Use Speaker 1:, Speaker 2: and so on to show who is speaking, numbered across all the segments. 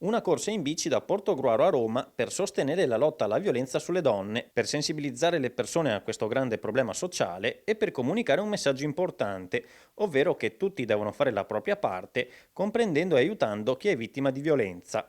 Speaker 1: Una corsa in bici da Portogruaro a Roma per sostenere la lotta alla violenza sulle donne, per sensibilizzare le persone a questo grande problema sociale e per comunicare un messaggio importante, ovvero che tutti devono fare la propria parte, comprendendo e aiutando chi è vittima di violenza.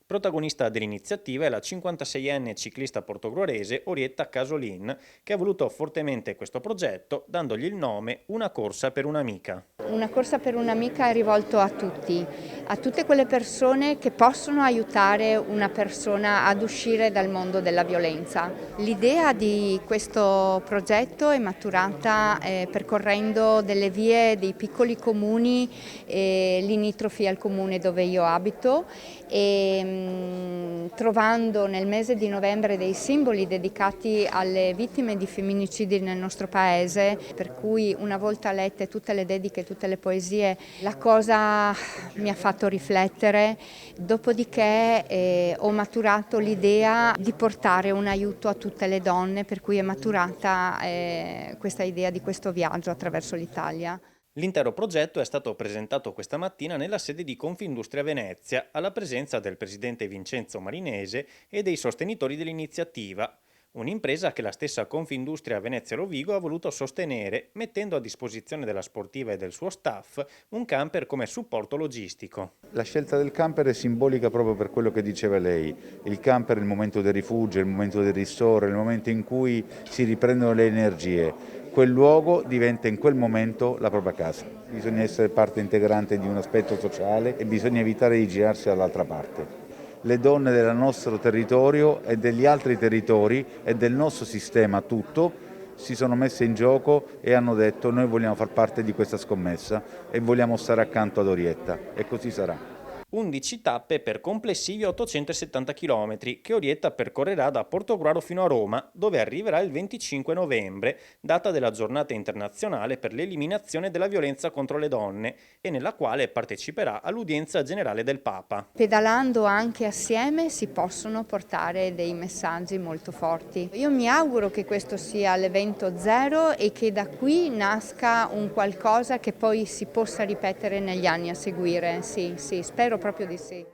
Speaker 1: Protagonista dell'iniziativa è la 56enne ciclista portogruarese Orietta Casolin, che ha voluto fortemente questo progetto, dandogli il nome Una corsa per un'amica.
Speaker 2: Una corsa per un'amica è rivolto a tutti, a tutte quelle persone che possono aiutare una persona ad uscire dal mondo della violenza. L'idea di questo progetto è maturata percorrendo delle vie dei piccoli comuni limitrofi al comune dove io abito e trovando nel mese di novembre dei simboli dedicati alle vittime di femminicidi nel nostro paese, per cui una volta lette tutte le dediche, tutte le poesie, la cosa mi ha fatto riflettere, dopodiché ho maturato l'idea di portare un aiuto a tutte le donne, per cui è maturata questa idea di questo viaggio attraverso l'Italia.
Speaker 1: L'intero progetto è stato presentato questa mattina nella sede di Confindustria Venezia, alla presenza del presidente Vincenzo Marinese e dei sostenitori dell'iniziativa. Un'impresa che la stessa Confindustria Venezia Rovigo ha voluto sostenere, mettendo a disposizione della sportiva e del suo staff un camper come supporto logistico.
Speaker 3: La scelta del camper è simbolica proprio per quello che diceva lei. Il camper è il momento del rifugio, è il momento del ristoro, è il momento in cui si riprendono le energie. Quel luogo diventa in quel momento la propria casa. Bisogna essere parte integrante di un aspetto sociale e bisogna evitare di girarsi dall'altra parte. Le donne del nostro territorio e degli altri territori e del nostro sistema tutto si sono messe in gioco e hanno detto: noi vogliamo far parte di questa scommessa e vogliamo stare accanto ad Orietta, e così sarà.
Speaker 1: 11 tappe per complessivi 870 km che Orietta percorrerà da Portogruaro fino a Roma, dove arriverà il 25 novembre, data della giornata internazionale per l'eliminazione della violenza contro le donne, e nella quale parteciperà all'udienza generale del Papa.
Speaker 2: Pedalando anche assieme si possono portare dei messaggi molto forti. Io mi auguro che questo sia l'evento zero e che da qui nasca un qualcosa che poi si possa ripetere negli anni a seguire. Sì, spero proprio di sì.